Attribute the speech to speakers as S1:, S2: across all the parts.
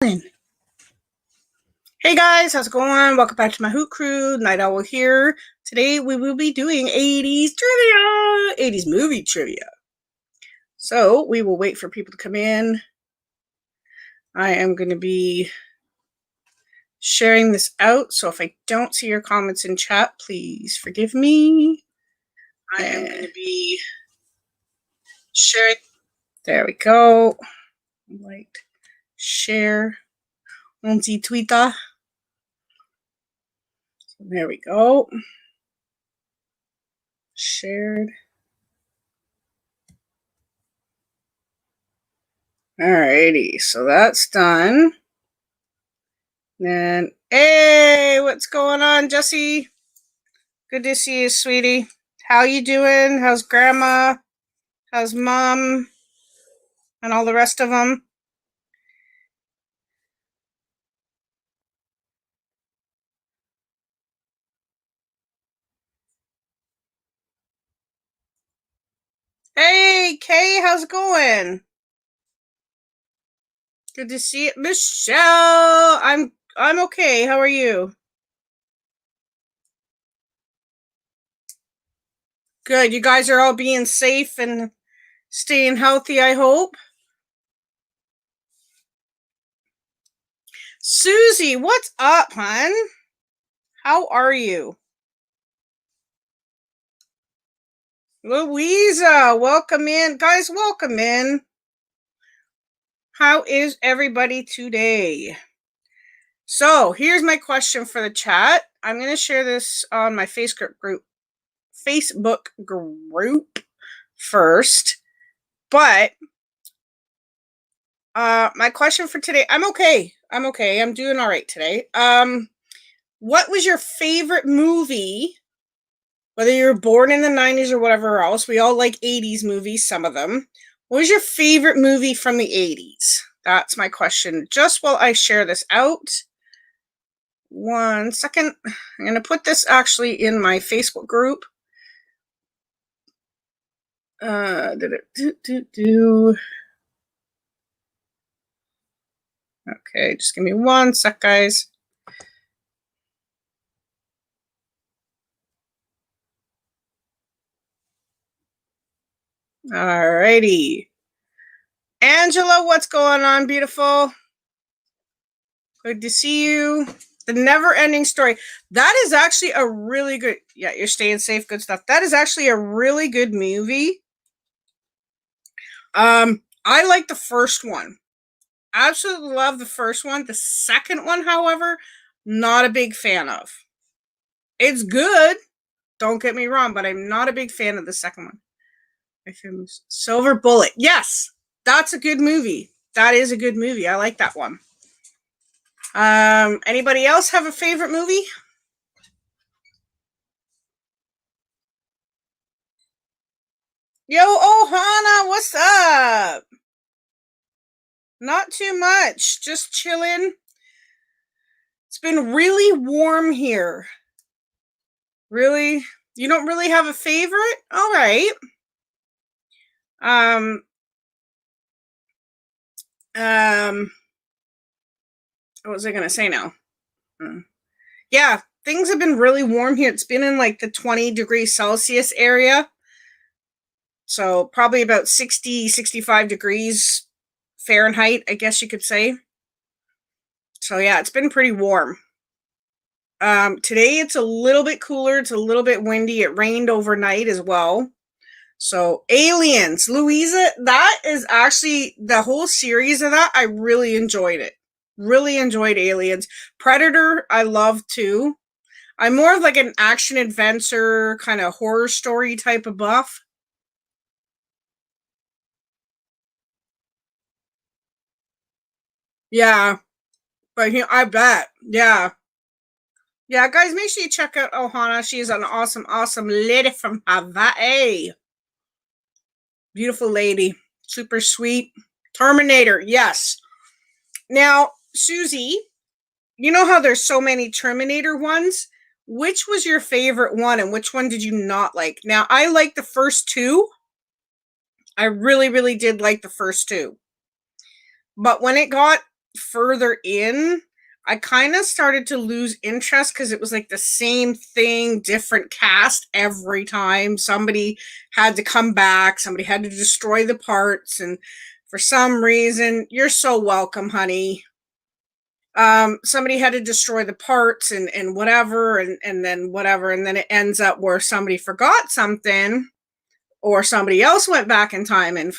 S1: Hey guys, how's it going? Welcome back to my Hoot Crew. Night Owl here. Today we will be doing 80s trivia, 80s movie trivia. So we will wait for people to come in. I am going to be sharing this out, so if I don't see your comments in chat, please forgive me. I am going to be sharing. There we go. Like, share on the Twitter. There we go. Shared. Alrighty, so that's done. Then, hey, what's going on, Jesse? Good to see you, sweetie. How you doing? How's grandma? How's mom? And all the rest of them? Hey, Kay, how's it going? Good to see you. Michelle, I'm okay. How are you? Good. You guys are all being safe and staying healthy, I hope. Susie, what's up, hon? How are you? Louisa, welcome in. Guys, welcome in. How is everybody today? So here's my question for the chat. I'm going to share this on my Facebook group first. But my question for today, I'm okay. I'm doing all right today. What was your favorite movie? Whether you were born in the 90s or whatever else, we all like 80s movies, some of them. What was your favorite movie from the 80s? That's my question. Just while I share this out. 1 second. I'm going to put this actually in my Facebook group. Okay, just give me 1 sec, guys. Alrighty. Angela, what's going on, beautiful? Good to see you. The Never-Ending Story. That is actually a really good... Yeah, you're staying safe. Good stuff. That is actually a really good movie. I like the first one. Absolutely love the first one. The second one, however, not a big fan of. It's good. Don't get me wrong, but I'm not a big fan of the second one. Silver Bullet. Yes, that's a good movie. That is a good movie. I like that one. Anybody else have a favorite movie? Yo, Ohana, what's up? Not too much. Just chilling. It's been really warm here. Really? You don't really have a favorite? All right. What was I going to say now? Yeah, things have been really warm here. It's been in like the 20 degrees Celsius area. So probably about 60, 65 degrees Fahrenheit, I guess you could say. So yeah, it's been pretty warm. Today it's a little bit cooler. It's a little bit windy. It rained overnight as well. So Aliens, Louisa, that is actually the whole series of that. I really enjoyed it. Really enjoyed Aliens. Predator, I love too. I'm more of like an action adventure kind of horror story type of buff. Yeah, but I bet. Yeah. Yeah, guys, make sure you check out Ohana. She's an awesome, awesome lady from Hawaii. Beautiful lady. Super sweet. Terminator, yes. Now, Susie, you know how there's so many Terminator ones? Which was your favorite one and which one did you not like? Now, I like the first two. I really, really did like the first two. But when it got further in, I kind of started to lose interest because it was like the same thing, different cast every time. Somebody had to come back, somebody had to destroy the parts, and for some reason, you're so welcome, honey. Somebody had to destroy the parts and whatever, and then whatever, and then it ends up where somebody forgot something, or somebody else went back in time, and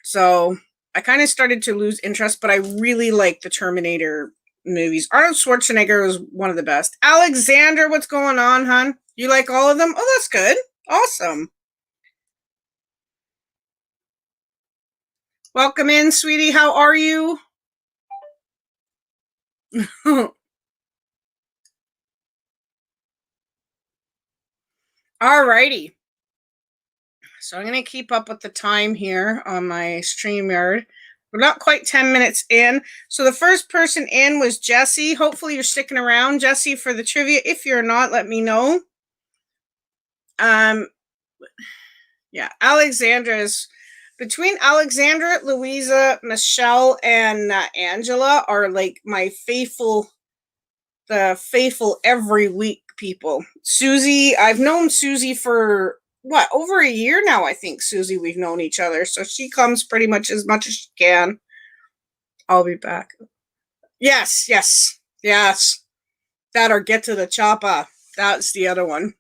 S1: so I kind of started to lose interest, but I really like the Terminator movies. Arnold Schwarzenegger was one of the best. Alexander, what's going on, hon? You like all of them? Oh, that's good. Awesome. Welcome in, sweetie. How are you? Alrighty. So I'm going to keep up with the time here on my StreamYard. We're not quite 10 minutes in. So the first person in was Jesse. Hopefully you're sticking around, Jesse, for the trivia. If you're not, let me know. Yeah, Alexandra's between Alexandra, Louisa, Michelle, and Angela are like my faithful every week people. Susie, I've known Susie for over a year now. I think Susie, we've known each other, so she comes pretty much as she can. I'll be back. Yes. That or get to the choppa. That's the other one.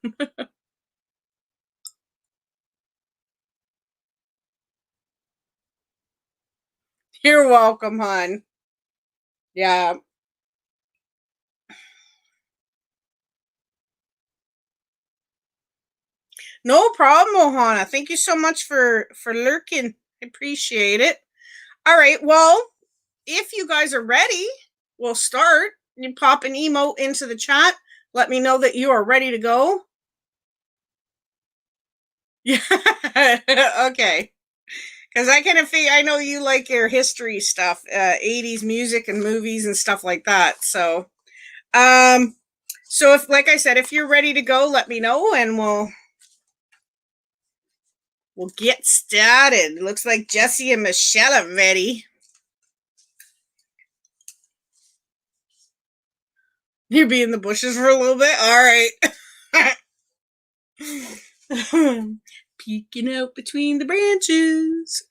S1: You're welcome, hon. Yeah. No problem, Ohana. Thank you so much for lurking. I appreciate it. All right. Well, if you guys are ready, we'll start. You pop an emote into the chat. Let me know that you are ready to go. Yeah. Okay. Because I kind of feel I know you like your history stuff, 80s music and movies and stuff like that. So if, like I said, if you're ready to go, let me know and we'll get started. Looks like Jesse and Michelle are ready. You'll be in the bushes for a little bit? All right. Peeking out between the branches.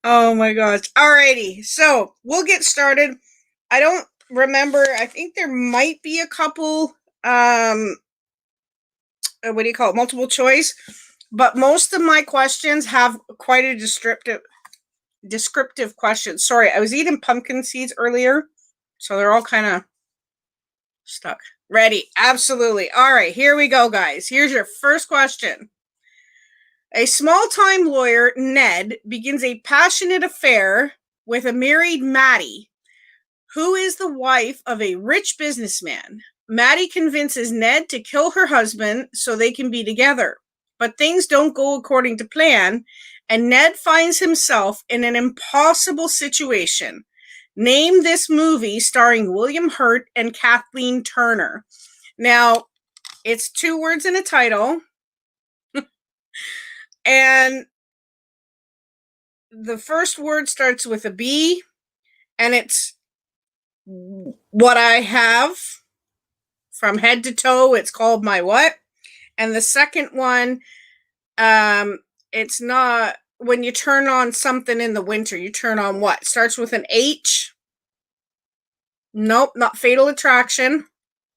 S1: Oh my gosh. Alrighty. So we'll get started. I don't remember. I think there might be a couple what do you call it? Multiple choice. But most of my questions have quite a descriptive questions. Sorry, I was eating pumpkin seeds earlier, so they're all kind of stuck. Ready? Absolutely. All right, here we go, guys. Here's your first question. A small-time lawyer, Ned, begins a passionate affair with a married Maddie, who is the wife of a rich businessman. Maddie convinces Ned to kill her husband so they can be together. But things don't go according to plan, and Ned finds himself in an impossible situation. Name this movie starring William Hurt and Kathleen Turner. Now, it's 2 words in a title. And the first word starts with a B, and it's what I have from head to toe. It's called My What? And the second one, it's not when you turn on something in the winter, you turn on what? Starts with an H. Nope, not Fatal Attraction.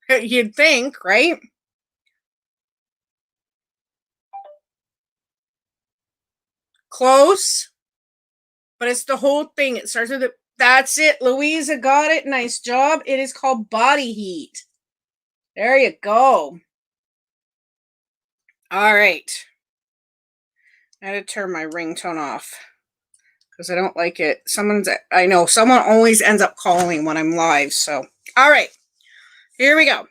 S1: You'd think, right? Close. But it's the whole thing. It starts with it. That's it. Louisa got it. Nice job. It is called Body Heat. There you go. All right. I had to turn my ringtone off because I don't like it. I know someone always ends up calling when I'm live. So, all right. Here we go.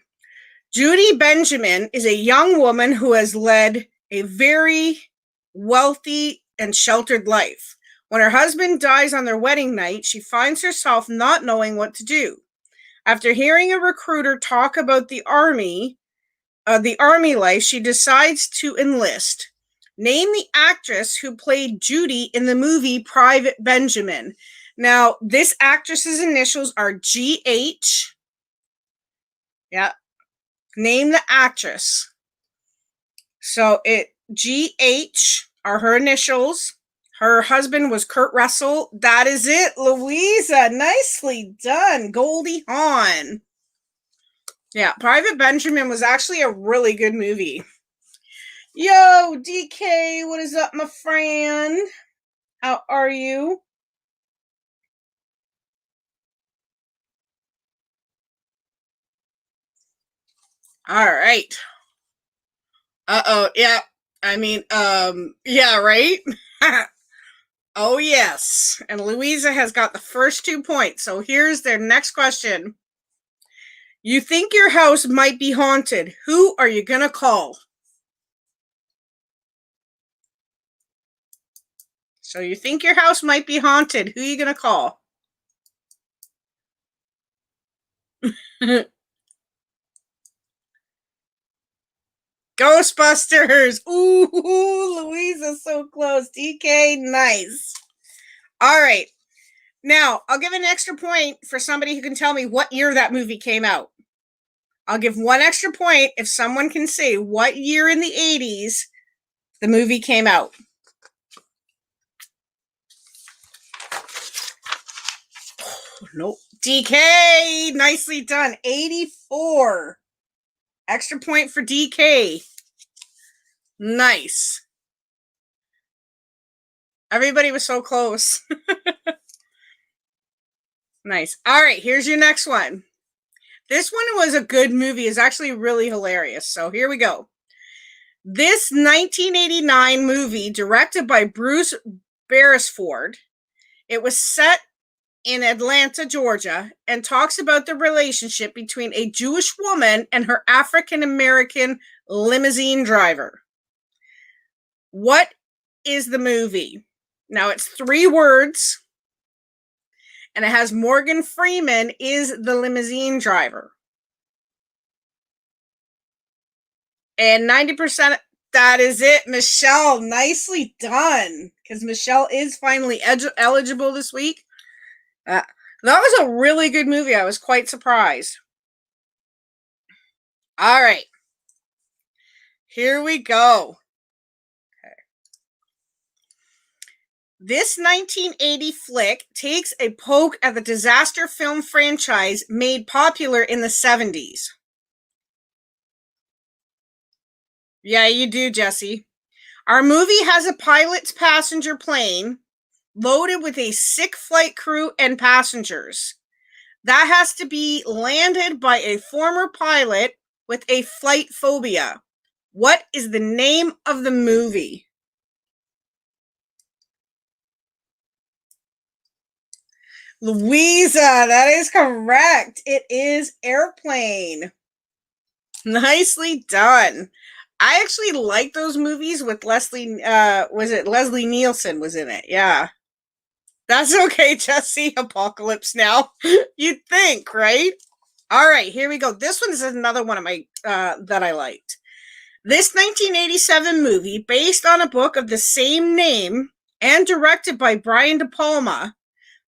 S1: Judy Benjamin is a young woman who has led a very wealthy and sheltered life. When her husband dies on their wedding night, she finds herself not knowing what to do. After hearing a recruiter talk about the army life, she decides to enlist. Name the actress who played Judy in the movie Private Benjamin. Now, this actress's initials are GH. Yeah. Name the actress. So GH are her initials. Her husband was Kurt Russell. That is it, Louisa. Nicely done, Goldie Hawn. Yeah, Private Benjamin was actually a really good movie. Yo, DK, what is up, my friend? How are you? All right. Uh-oh, yeah. I mean, yeah, right? Oh, yes. And Louisa has got the first 2 points. So here's their next question. You think your house might be haunted. Who are you going to call? So you think your house might be haunted. Who are you going to call? Ghostbusters. Ooh, Louisa's so close. DK, nice. All right. Now, I'll give an extra point for somebody who can tell me what year that movie came out. I'll give 1 extra point if someone can say what year in the 80s the movie came out. Oh, nope. DK, nicely done. 84. Extra point for DK. Nice. Everybody was so close. Nice. All right, here's your next one. This one was a good movie. It's actually really hilarious. So here we go. This 1989 movie, directed by Bruce Beresford, it was set in Atlanta, Georgia, and talks about the relationship between a Jewish woman and her African-American limousine driver. What is the movie? Now, it's 3 words, and it has Morgan Freeman is the limousine driver. And 90%, that is it. Michelle, nicely done. Because Michelle is finally eligible this week. That was a really good movie. I was quite surprised. All right. Here we go. Okay. This 1980 flick takes a poke at the disaster film franchise made popular in the 70s. Yeah, you do, Jesse. Our movie has a pilot's passenger plane loaded with a sick flight crew and passengers. That has to be landed by a former pilot with a flight phobia. What is the name of the movie? Louisa, that is correct. It is Airplane. Nicely done. I actually like those movies with Leslie, was it Leslie Nielsen was in it? Yeah. That's okay, Jesse. Apocalypse Now. You'd think, right? All right, here we go. This one is another one of my, that I liked. This 1987 movie, based on a book of the same name and directed by Brian De Palma,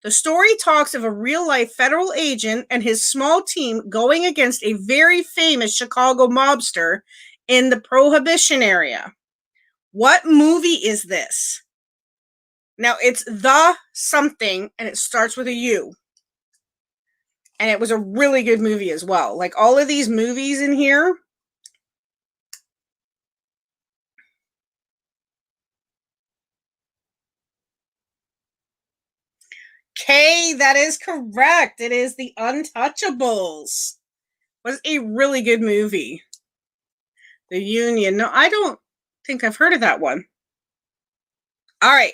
S1: the story talks of a real-life federal agent and his small team going against a very famous Chicago mobster in the Prohibition area. What movie is this? Now, it's The Something, and it starts with a U. And it was a really good movie as well. Like, all of these movies in here. K, that is correct. It is The Untouchables. It was a really good movie. The Union. No, I don't think I've heard of that one. All right.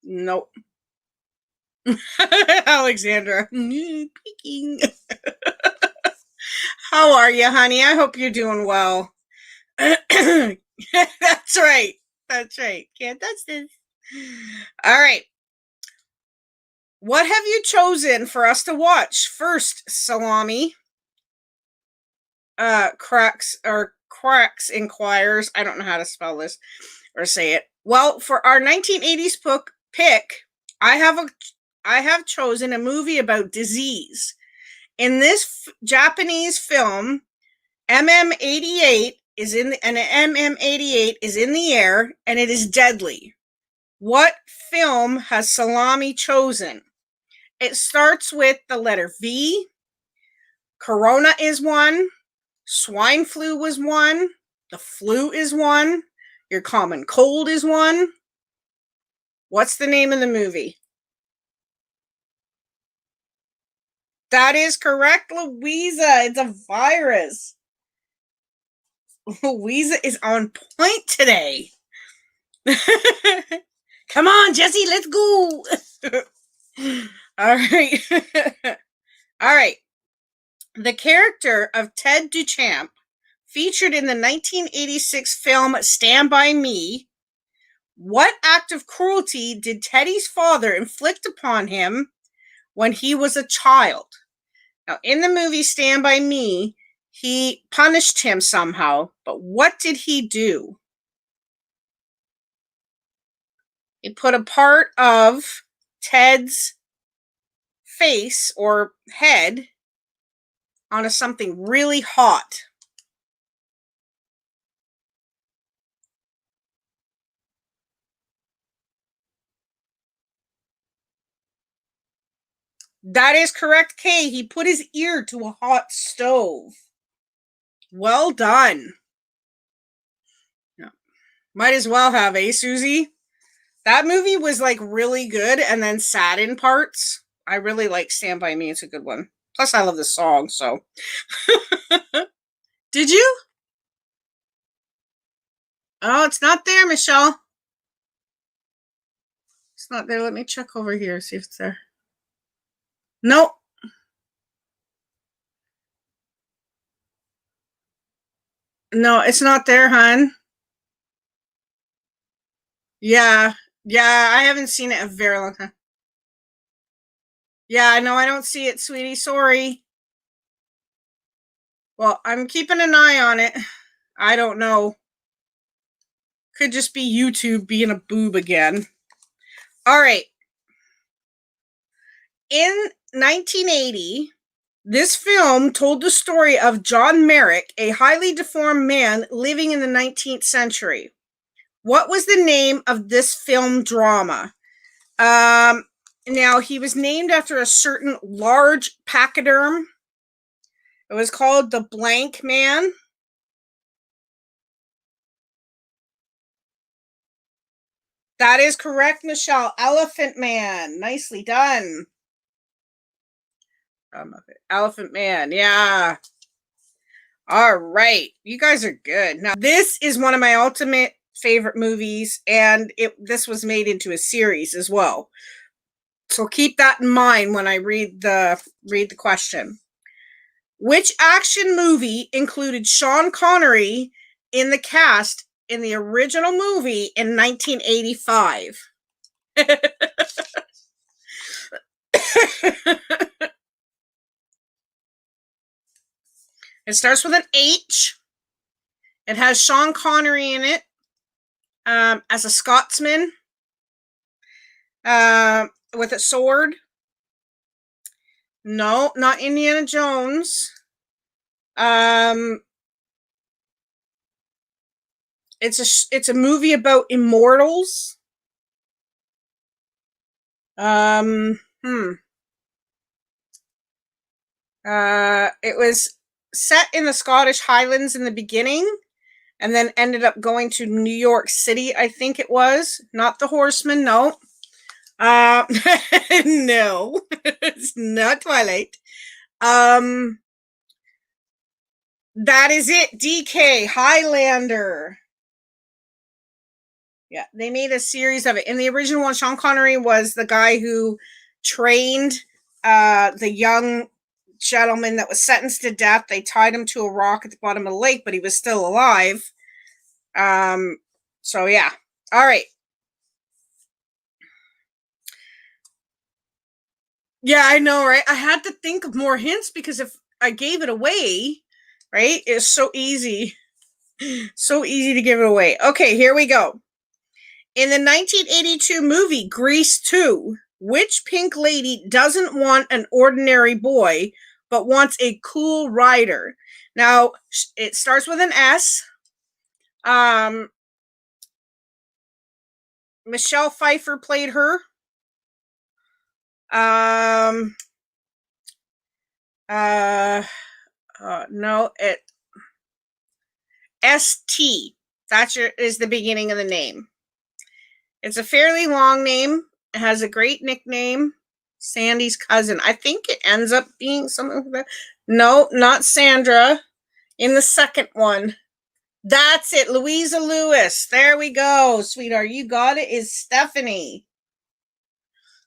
S1: Nope. Alexandra. Peeking. How are you, honey? I hope you're doing well. That's right. That's right. Can't touch this. All right. What have you chosen for us to watch? First, Salami. Cracks inquires. I don't know how to spell this. or say it. Well, for our 1980s book pick, I have chosen a movie about disease. In this Japanese film, MM88 is in the, and MM88 is in the air and it is deadly. What film has Salami chosen? It starts with the letter V. Corona is one. Swine flu was one. The flu is one. Your common cold is one. What's the name of the movie? That is correct, Louisa. It's a virus. Louisa is on point today. Come on, Jesse, let's go. All right. All right. The character of Ted Duchamp, featured in the 1986 film Stand By Me, what act of cruelty did Teddy's father inflict upon him when he was a child? Now, in the movie Stand By Me, he punished him somehow, but what did he do? He put a part of Ted's face or head onto something really hot. That is correct, Kay. He put his ear to a hot stove. Well done. Yeah. Might as well have, Susie? That movie was like really good and then sad in parts. I really like Stand By Me. It's a good one. Plus, I love the song, so. Did you? Oh, it's not there, Michelle. It's not there. Let me check over here, see if it's there. Nope. No, it's not there, hon. Yeah. Yeah, I haven't seen it in a very long time. Yeah, no, I don't see it, sweetie. Sorry. Well, I'm keeping an eye on it. I don't know. Could just be YouTube being a boob again. All right. In 1980, this film told the story of John Merrick, a highly deformed man living in the 19th century. What was the name of this film drama? Now, he was named after a certain large pachyderm. It was called The Blank Man. That is correct, Michelle. Elephant Man. Nicely done. Elephant Man, yeah. All right. You guys are good. Now, this is one of my ultimate favorite movies, and this was made into a series as well. So keep that in mind when I read the question. Which action movie included Sean Connery in the cast in the original movie in 1985? It starts with an H. It has Sean Connery in it as a Scotsman with a sword. No, not Indiana Jones. It's a movie about immortals. It was set in the Scottish Highlands in the beginning, and then ended up going to New York City, I think it was. Not The Horseman, no. No, it's not Twilight. That is it, DK, Highlander. Yeah, they made a series of it. In the original one, Sean Connery was the guy who trained the young gentleman that was sentenced to death. They tied him to a rock at the bottom of the lake, but he was still alive. So yeah. All right. Yeah, I know, right? I had to think of more hints because if I gave it away, right, it's so easy. So easy to give it away. Okay, here we go. In the 1982 movie Grease 2, which pink lady doesn't want an ordinary boy but wants a cool rider? Now, it starts with an S. Michelle Pfeiffer played her. No, it ST. That is the beginning of the name. It's a fairly long name. It has a great nickname. Sandy's cousin. I think it ends up being something like that. No, not Sandra. In the second one. That's it. Louisa Lewis. There we go, sweetheart. You got it. Is Stephanie.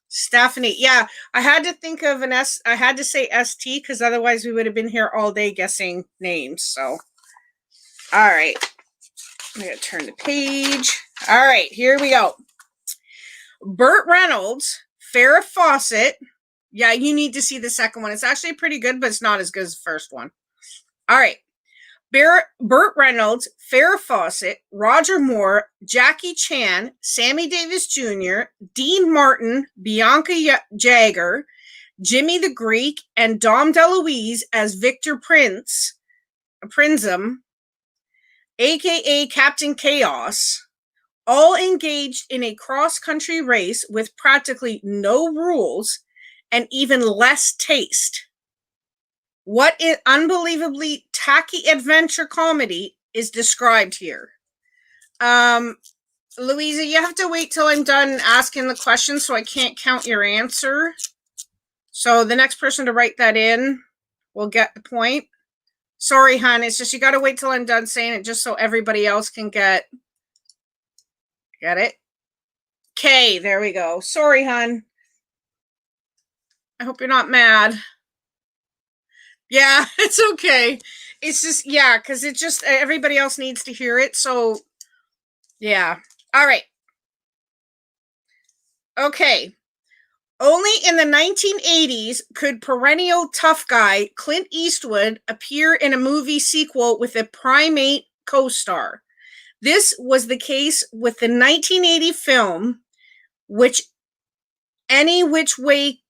S1: Stephanie. Yeah, I had to think of an S. I had to say ST because otherwise we would have been here all day guessing names. So, all right. I'm going to turn the page. All right, here we go. Burt Reynolds, Farrah Fawcett. Yeah, you need to see the second one. It's actually pretty good, but it's not as good as the first one. All right. Burt Reynolds, Farrah Fawcett, Roger Moore, Jackie Chan, Sammy Davis Jr., Dean Martin, Bianca Jagger, Jimmy the Greek, and Dom DeLuise as Victor Prinzum, aka Captain Chaos, all engaged in a cross-country race with practically no rules and even less taste. What unbelievably tacky adventure comedy is described here? Louisa, you have to wait till I'm done asking the question so I can't count your answer. So the next person to write that in will get the point. Sorry, hon. It's just you got to wait till I'm done saying it just so everybody else can get it. Okay, there we go. Sorry, hon. I hope you're not mad. Yeah, it's okay. It's just, yeah, because it just, everybody else needs to hear it. So, yeah. All right. Okay. Only in the 1980s could perennial tough guy Clint Eastwood appear in a movie sequel with a primate co-star. This was the case with the 1980 film, Any Which Way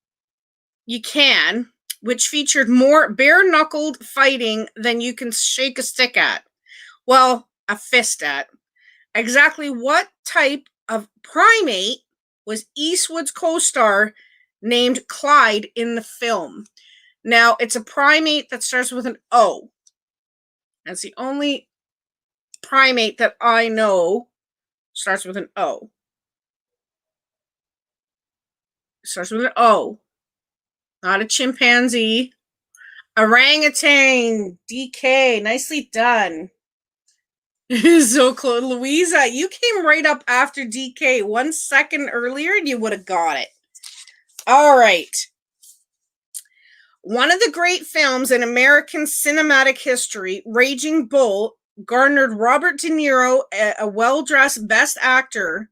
S1: You Can, which featured more bare-knuckled fighting than you can shake a stick at. Well, a fist at. Exactly what type of primate was Eastwood's co-star named Clyde in the film? Now, it's a primate that starts with an O. That's the only primate that I know starts with an O. Starts with an O. Not a chimpanzee. Orangutan. DK. Nicely done. So close. Louisa, you came right up after DK 1 second earlier and you would have got it. All right. One of the great films in American cinematic history, Raging Bull, garnered Robert De Niro a well-dressed Best Actor.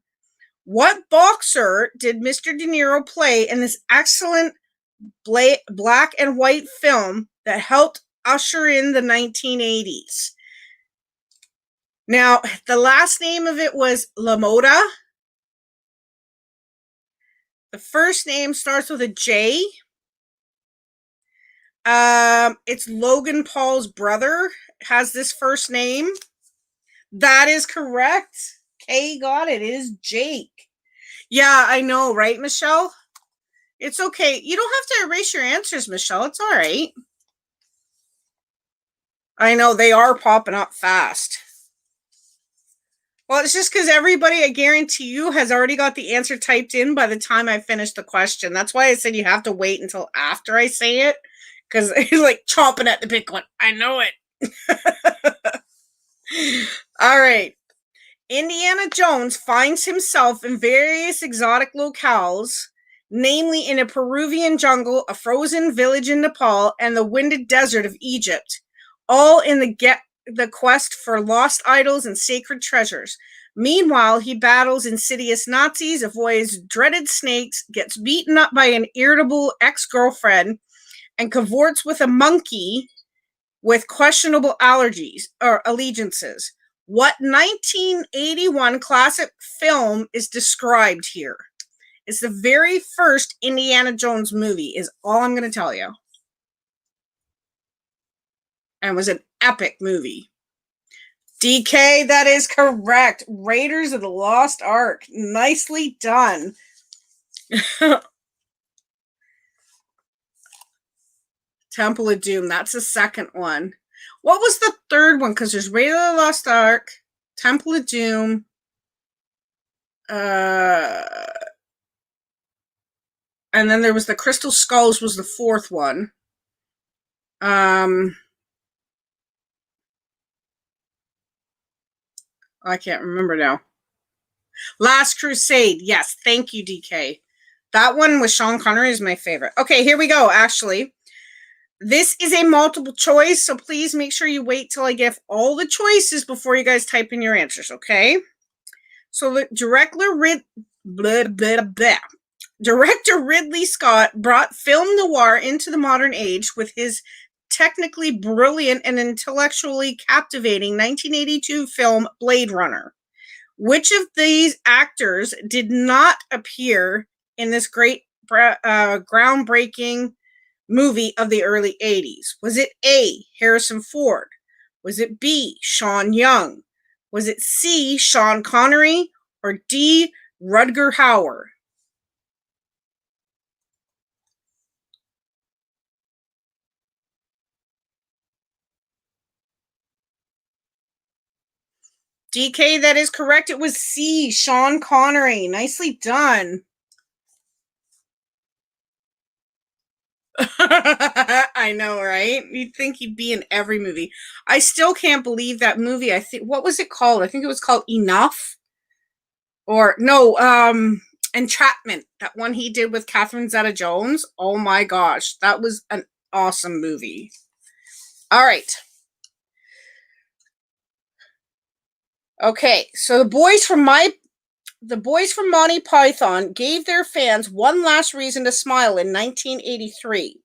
S1: What boxer did Mr. De Niro play in this excellent black and white film that helped usher in the 1980s? Now, the last name of it was LaMotta. The first name starts with a J. It's Logan Paul's brother has this first name. That is correct. Kay got it. It is Jake. Yeah, I know, right, Michelle? It's okay. You don't have to erase your answers, Michelle. It's all right. I know, they are popping up fast. Well, it's just because everybody, I guarantee you, has already got the answer typed in by the time I finish the question. That's why I said you have to wait until after I say it. Because he's like chomping at the bit going, I know it. All right. Indiana Jones finds himself in various exotic locales, namely in a Peruvian jungle, a frozen village in Nepal, and the winded desert of Egypt, all in the quest for lost idols and sacred treasures. Meanwhile, he battles insidious Nazis, avoids dreaded snakes, gets beaten up by an irritable ex-girlfriend, and cavorts with a monkey with questionable allergies or allegiances. What 1981 classic film is described here? It's the very first Indiana Jones movie, is all I'm going to tell you. And it was an epic movie. DK, that is correct. Raiders of the Lost Ark. Nicely done. Temple of Doom. That's the second one. What was the third one? Because there's Raiders of the Lost Ark, Temple of Doom, and then there was the Crystal Skulls was the fourth one. I can't remember now. Last Crusade. Yes, thank you, DK. That one with Sean Connery is my favorite. Okay, here we go, actually. This is a multiple choice, so please make sure you wait till I give all the choices before you guys type in your answers, okay? So the director Ridley Scott brought film noir into the modern age with his technically brilliant and intellectually captivating 1982 film Blade Runner. Which of these actors did not appear in this great groundbreaking movie of the early 80s? Was it A, Harrison Ford? Was it B, Sean Young? Was it C, Sean Connery? Or D, Rutger Hauer? DK, that is correct. It was C, Sean Connery. Nicely done. I know, right? You'd think he'd be in every movie. I still can't believe that movie. I think, what was it called? I think it was called Enough. Or no, Entrapment. That one he did with Catherine Zeta-Jones. Oh my gosh, that was an awesome movie. All right. Okay, so the boys from Monty Python gave their fans one last reason to smile in 1983.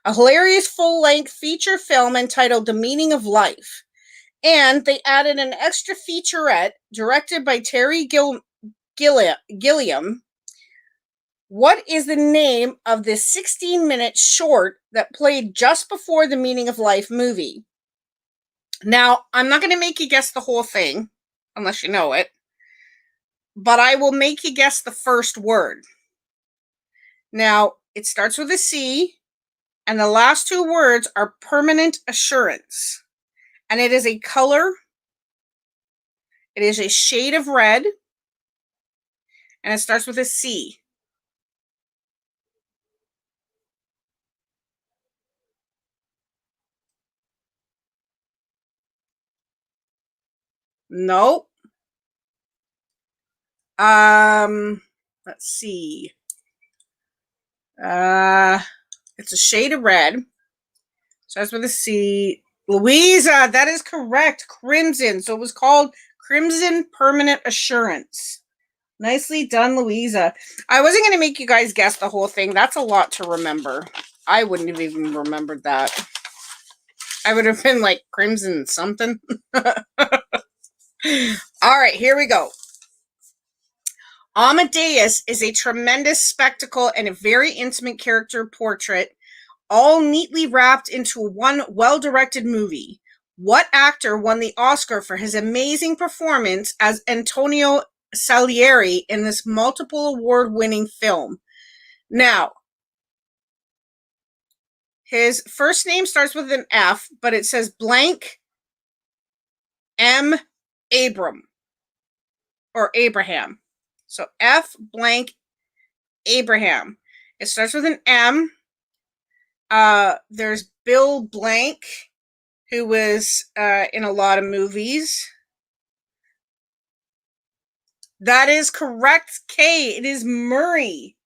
S1: A hilarious full-length feature film entitled The Meaning of Life. And they added an extra featurette directed by Terry Gilliam. What is the name of this 16-minute short that played just before the Meaning of Life movie? Now, I'm not going to make you guess the whole thing, unless you know it. But I will make you guess the first word. Now, it starts with a C, and the last two words are permanent assurance. And it is a color. It is a shade of red. And it starts with a C. Nope. Let's see. It's a shade of red. Starts with a C. Louisa, that is correct. Crimson. So it was called Crimson Permanent Assurance. Nicely done, Louisa. I wasn't going to make you guys guess the whole thing. That's a lot to remember. I wouldn't have even remembered that. I would have been like Crimson something. All right, here we go. Amadeus is a tremendous spectacle and a very intimate character portrait, all neatly wrapped into one well-directed movie. What actor won the Oscar for his amazing performance as Antonio Salieri in this multiple award-winning film? Now, his first name starts with an F, but it says blank M. Abram or Abraham. So F blank Abraham. It starts with an M. There's Bill Blank, who was in a lot of movies. That is correct, K. It is Murray.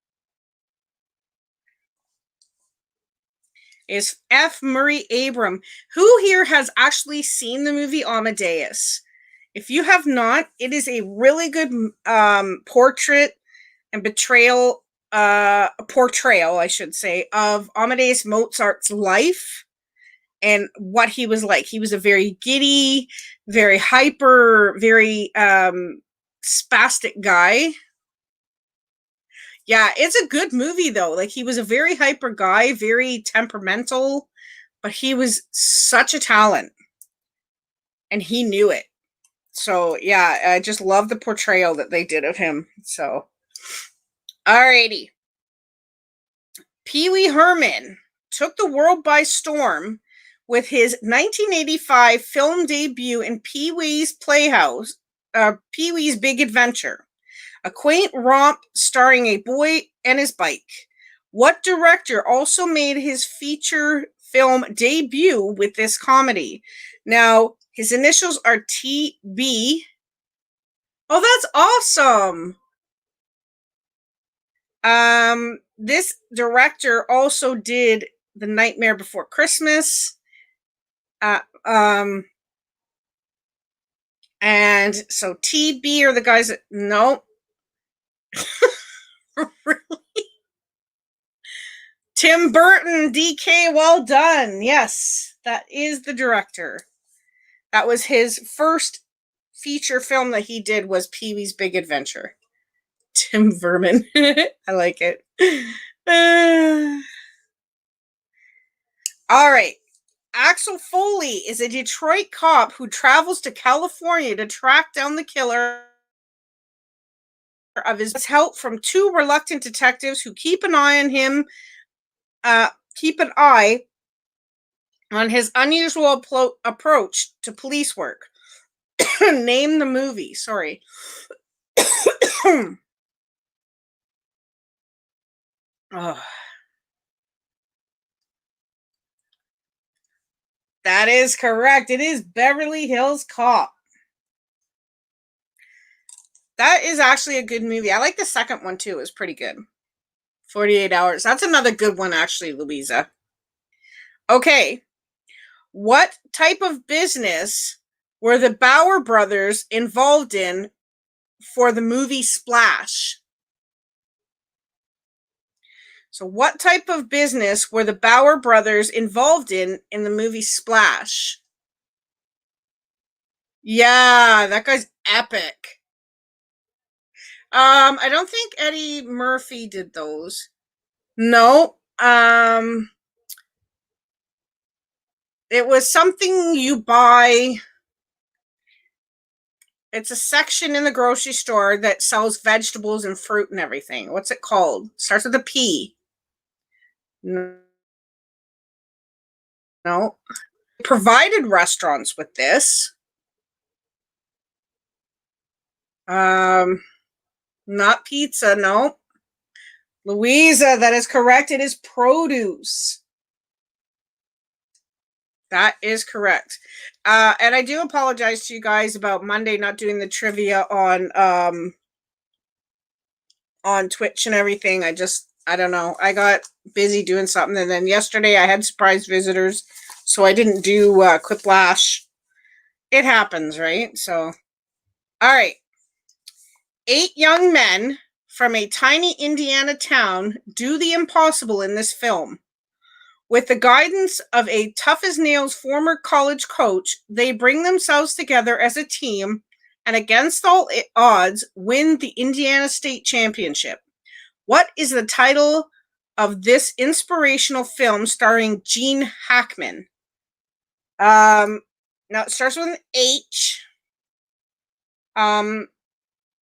S1: It's F. Murray Abram. Who here has actually seen the movie Amadeus? If you have not, it is a really good portrait and portrayal, I should say, of Amadeus Mozart's life. and what he was like. He was a very giddy, very hyper, very spastic guy. Yeah, it's a good movie though. Like, he was a very hyper guy, very temperamental, but he was such a talent and he knew it. So yeah, I just love the portrayal that they did of him. So alrighty. Pee Wee Herman took the world by storm with his 1985 film debut in Pee Wee's Playhouse, Pee Wee's Big Adventure, a quaint romp starring a boy and his bike. What director also made his feature film debut with this comedy? Now, his initials are TB. Oh, that's awesome. This director also did The Nightmare Before Christmas. And so TB are the guys that no. Really? Tim Burton, DK, well done. Yes, that is the director. That was his first feature film that he did, was Pee-wee's Big Adventure. Tim Verman. I like it. All right. Axel Foley is a Detroit cop who travels to California to track down the killer of his help from two reluctant detectives who keep an eye on him, keep an eye on his unusual approach to police work. Name the movie. Sorry. Oh. That is correct. It is Beverly Hills Cop. That is actually a good movie. I like the second one too. It was pretty good. 48 Hours. That's another good one, actually, Louisa. Okay. What type of business were the Bauer brothers involved in for the movie Splash? So what type of business were the Bauer brothers involved in the movie Splash? Yeah, that guy's epic. I don't think Eddie Murphy did those. No. It was something you buy. It's a section in the grocery store that sells vegetables and fruit and everything. What's it called? Starts with a P. No. Provided restaurants with this. Not pizza, no. Louisa, that is correct. It is produce. That is correct. And I do apologize to you guys about Monday not doing the trivia on Twitch and everything. I don't know. I got busy doing something, and then yesterday I had surprise visitors, so I didn't do Quiplash. It happens, right? So, all right. 8 young men from a tiny Indiana town do the impossible in this film. With the guidance of a tough-as-nails former college coach, they bring themselves together as a team and, against all odds, win the Indiana State Championship. What is the title of this inspirational film starring Gene Hackman? Now it starts with an H.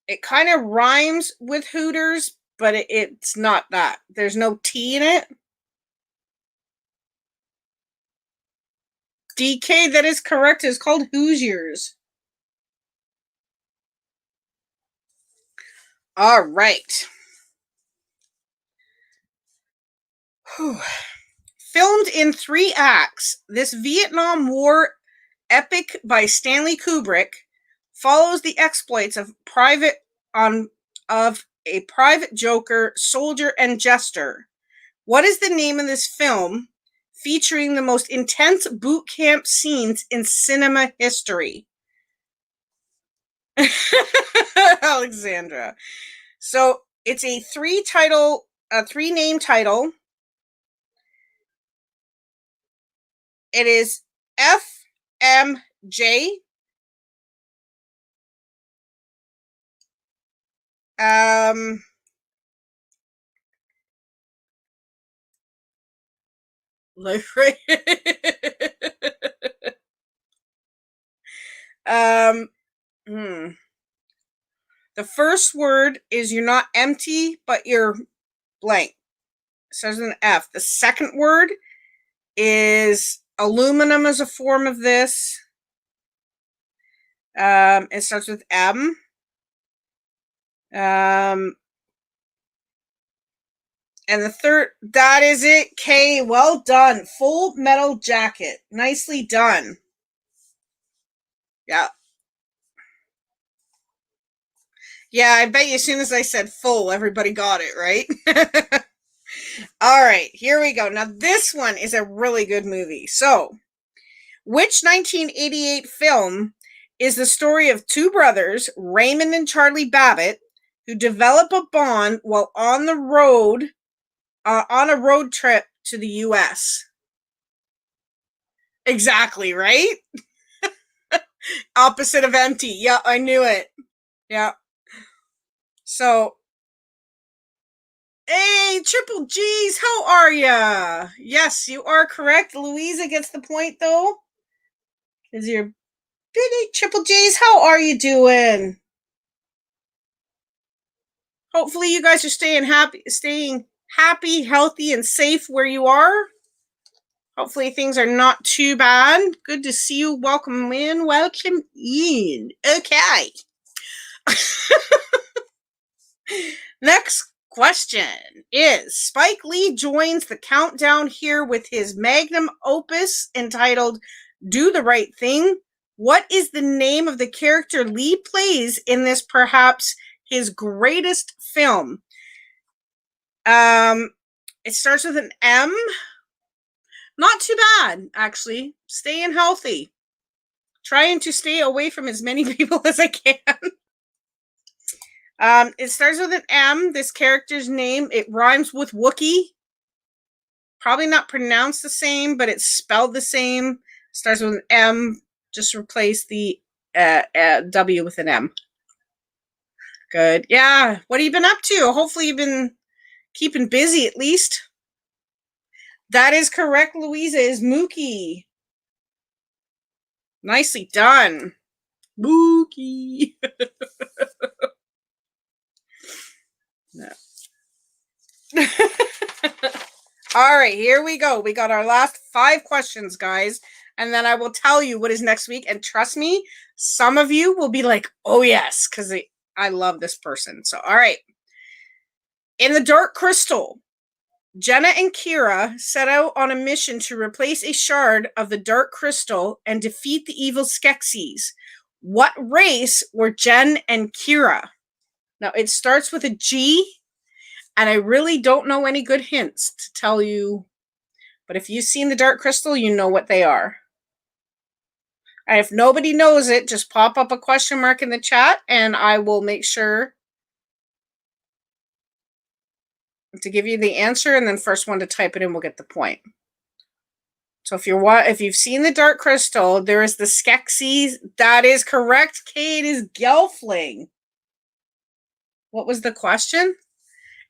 S1: It kind of rhymes with Hooters, but it's not that. There's no T in it. DK, that is correct. It's called Hoosiers. All right. Whew. Filmed in 3 acts, this Vietnam War epic by Stanley Kubrick follows the exploits of a private joker, soldier, and jester. What is the name of this film featuring the most intense boot camp scenes in cinema history? Alexandra. So it's a 3-name title. It is FMJ. Like, right. um, hmm. The first word is you're not empty, but you're blank. It starts with an F. The second word is aluminum as a form of this. It starts with M. And the third, that is it. K, well done. Full Metal Jacket. Nicely done. Yeah. Yeah, I bet you as soon as I said full, everybody got it, right? All right, here we go. Now, this one is a really good movie. So, which 1988 film is the story of two brothers, Raymond and Charlie Babbitt, who develop a bond while on a road trip to the U.S.? Exactly, right? Opposite of empty. Yeah, I knew it. Yeah. So, hey, Triple G's, how are ya? Yes, you are correct. Louisa gets the point, though. Because you're big Triple G's, how are you doing? Hopefully you guys are staying happy, healthy, and safe where you are. Hopefully things are not too bad. Good to see you. Welcome in. Welcome in. Okay. Next question is Spike Lee joins the countdown here with his magnum opus entitled Do the Right Thing. What is the name of the character Lee plays in this, perhaps his greatest film? It starts with an M. Not too bad, actually. Staying healthy. Trying to stay away from as many people as I can. It starts with an M. This character's name, it rhymes with Wookiee. Probably not pronounced the same, but it's spelled the same. Starts with an M. Just replace the W with an M. Good. Yeah. What have you been up to? Hopefully you've been keeping busy at least. That is correct, Louisa, is Mookie. Nicely done. Mookie. All right, here we go. We got our last 5 questions, guys. And then I will tell you what is next week. And trust me, some of you will be like, oh, yes, because I love this person. So, all right. In The Dark Crystal, Jenna and Kira set out on a mission to replace a shard of the Dark Crystal and defeat the evil Skeksis. What race were Jen and Kira? Now, it starts with a G, and I really don't know any good hints to tell you. But if you've seen the Dark Crystal, you know what they are. And if nobody knows it, just pop up a question mark in the chat, and I will make sure to give you the answer, and then first one to type it in will get the point. So if you've seen the Dark Crystal, there is the Skeksis. That is correct. Kate is Gelfling. What was the question?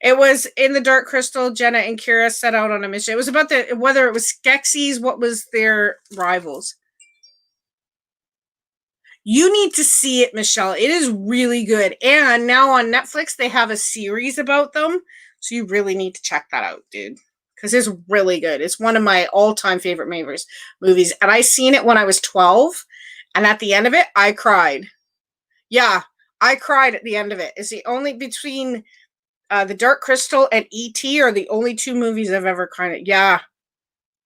S1: It was in the Dark Crystal, Jenna and Kira set out on a mission. It was about whether it was Skeksis, what was their rivals. You need to see it, Michelle. It is really good. And now on Netflix, they have a series about them. So you really need to check that out, dude. Because it's really good. It's one of my all-time favorite movies. And I seen it when I was 12. And at the end of it, I cried. Yeah, I cried at the end of it. It's the only between The Dark Crystal and E.T. are the only 2 movies I've ever cried. Yeah.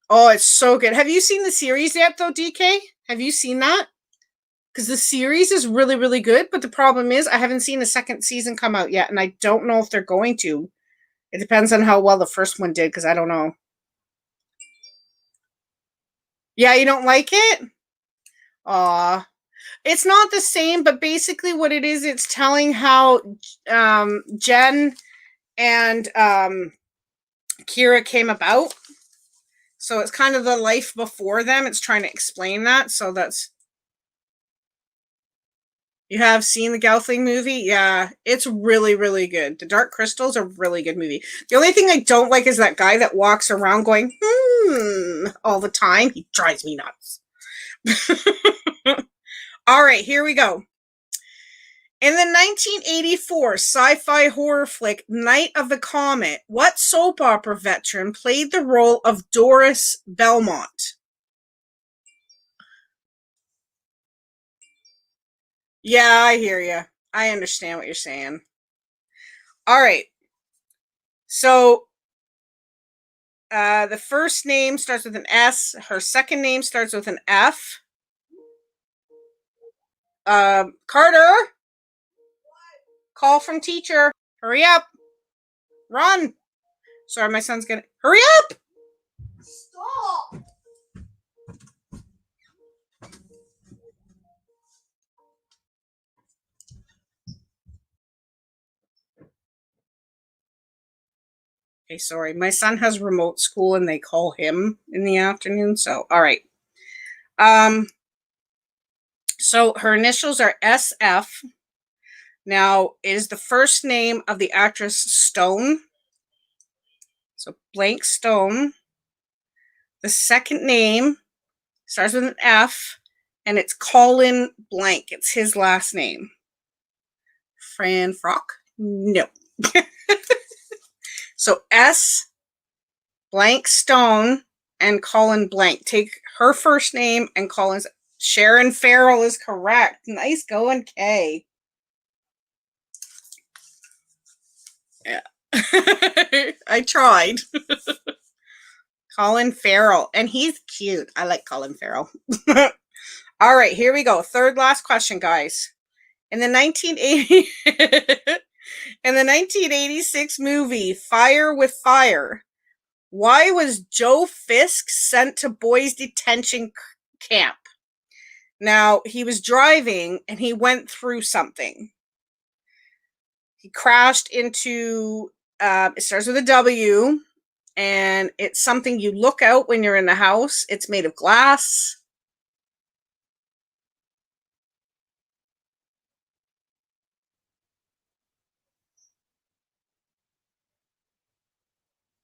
S1: Oh, it's so good. Have you seen the series yet, though, DK? Have you seen that? Because the series is really, really good. But the problem is I haven't seen the second season come out yet. And I don't know if they're going to. It depends on how well the first one did, because I don't know. Yeah, you don't like it? Aw. It's not the same, but basically what it is, it's telling how Jen and Kira came about. So it's kind of the life before them. It's trying to explain that. So that's... You have seen the Gelfling movie? Yeah, it's really, really good. The Dark Crystal's a really good movie. The only thing I don't like is that guy that walks around going, all the time. He drives me nuts. All right, here we go. In the 1984 sci-fi horror flick Night of the Comet, what soap opera veteran played the role of Doris Belmont? Yeah, I hear you. I understand what you're saying. All right. So, the first name starts with an S. Her second name starts with an F. Carter, call from teacher. Hurry up. Run. Sorry, my son's gonna... Hurry up! Stop! Okay, sorry. My son has remote school and they call him in the afternoon. So, all right. So her initials are SF. Now, it is the first name of the actress Stone. So blank Stone. The second name starts with an F, and it's Colin blank. It's his last name. Fran Frock? No. So S blank Stone and Colin blank. Take her first name and Colin's. Sharon Farrell is correct. Nice going, Kay. Yeah. I tried. Colin Farrell. And he's cute. I like Colin Farrell. All right, here we go. Third last question, guys. In the 1986 movie Fire with Fire, why was Joe Fisk sent to boys' detention camp? Now, he was driving and he went through something. He crashed into, it starts with a W, and it's something you look out when you're in the house. It's made of glass.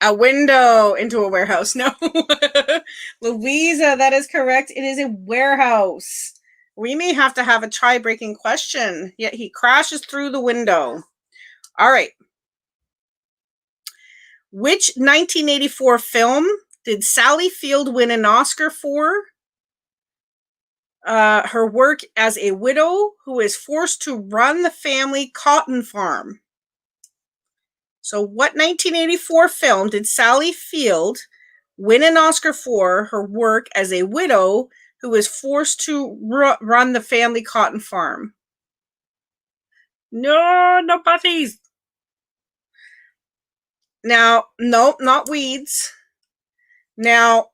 S1: A window into a warehouse. No. Louisa, that is correct. It is a warehouse. We may have to have a tie-breaking question. Yet he crashes through the window. All right. Which 1984 film did Sally Field win an Oscar for? Her work as a widow who is forced to run the family cotton farm. So what 1984 film did Sally Field win an Oscar for her work as a widow who is forced to run the family cotton farm? No puppies. Now, nope, not Weeds. Now,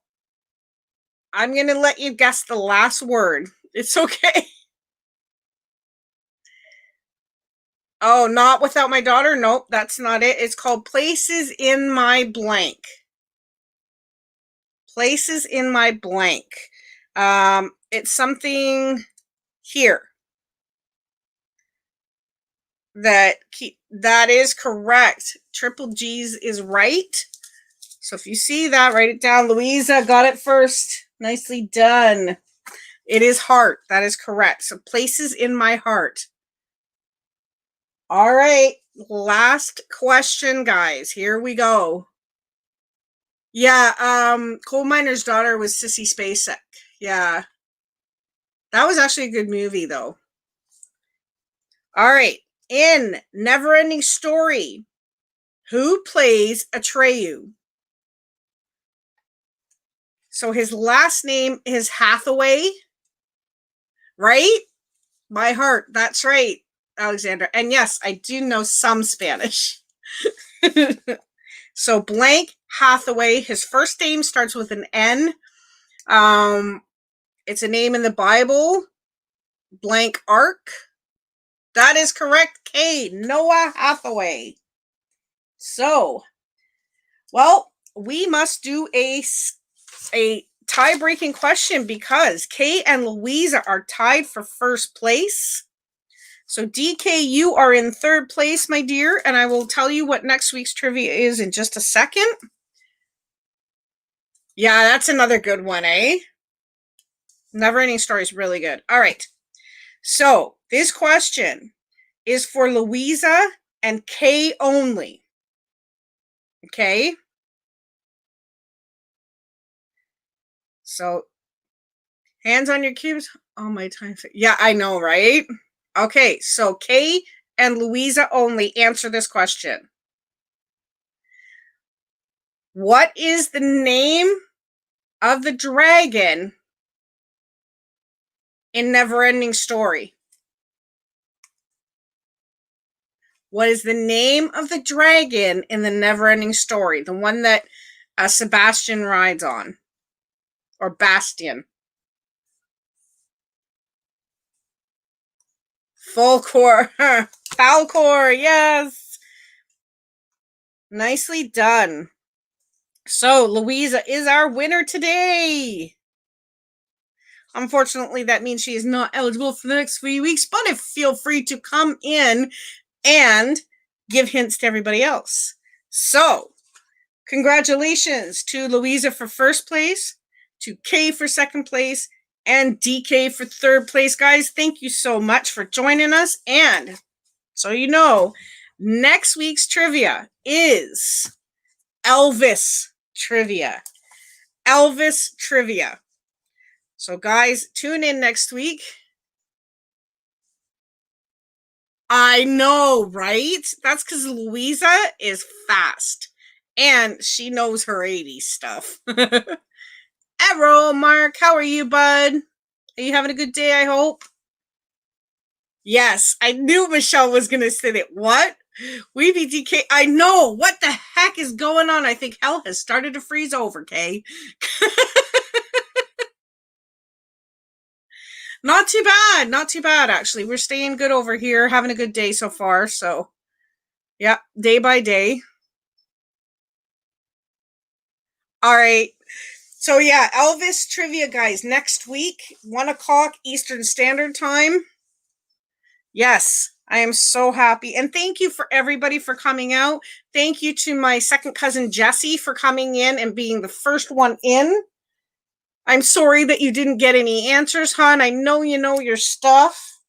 S1: I'm going to let you guess the last word. It's okay. Oh, Not Without My Daughter? Nope, that's not it. It's called Places in My Blank. Places in My Blank. It's something here. That is correct. Triple G's is right. So if you see that, write it down. Louisa got it first. Nicely done. It is heart. That is correct. So Places in My Heart. All right. Last question, guys. Here we go. Yeah, Coal Miner's Daughter was Sissy Spacek. Yeah. That was actually a good movie, though. All right. In Neverending Story, who plays Atreyu? So his last name is Hathaway, right? My heart. That's right, Alexander. And yes, I do know some Spanish. So blank Hathaway. His first name starts with an N. It's a name in the Bible. Blank Ark. That is correct, Kay. Noah Hathaway. So, well, we must do a a tie-breaking question because Kay and Louisa are tied for first place. So DK, you are in third place, my dear, and I will tell you what next week's trivia is in just a second. Yeah, that's another good one, eh? Never-ending Story is really good. All right. So this question is for Louisa and Kay only. Okay? So hands on your cubes. Oh, my time. Yeah, I know, right? Okay, so Kay and Louisa only answer this question. What is the name of the dragon in Never-ending Story? What is the name of the dragon in the Never-ending Story? The one that Sebastian rides on. Or Bastian. Falcor. Falcor, yes. Nicely done. So, Louisa is our winner today. Unfortunately, that means she is not eligible for the next few weeks, but feel free to come in and give hints to everybody else. So, congratulations to Louisa for first place, to Kay for second place, and DK for third place. Guys, thank you so much for joining us. And so you know, next week's trivia is Elvis trivia. Elvis trivia. So guys, tune in next week. I know, right? That's because Louisa is fast. And she knows her 80s stuff. Arrow, Mark, how are you, bud? Are you having a good day, I hope? Yes, I knew Michelle was going to say that. What? We be DK. I know. What the heck is going on? I think hell has started to freeze over, Kay. Not too bad. Not too bad, actually. We're staying good over here, having a good day so far. So, yeah, day by day. All right. So, yeah, Elvis trivia, guys, next week, 1 o'clock Eastern Standard Time. Yes, I am so happy. And thank you for everybody for coming out. Thank you to my second cousin, Jessie, for coming in and being the first one in. I'm sorry that you didn't get any answers, hon. I know you know your stuff.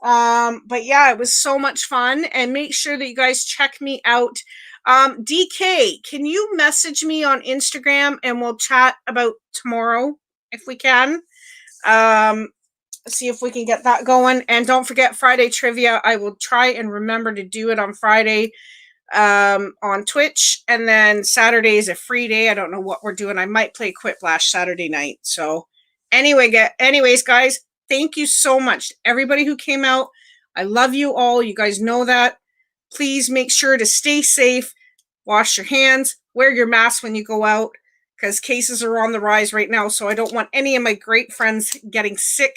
S1: But yeah, it was so much fun. And make sure that you guys check me out. DK, can you message me on Instagram and we'll chat about tomorrow if we can? See if we can get that going. And don't forget Friday trivia. I will try and remember to do it on Friday on Twitch, and then Saturday is a free day. I don't know what we're doing. I might play Quiplash Saturday night. So anyways, guys, thank you so much to everybody who came out. I love you all. You guys know that. Please make sure to stay safe, wash your hands, wear your mask when you go out, because cases are on the rise right now. So I don't want any of my great friends getting sick.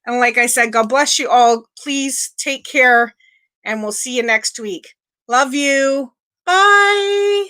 S1: And like I said, God bless you all. Please take care, and we'll see you next week. Love you. Bye.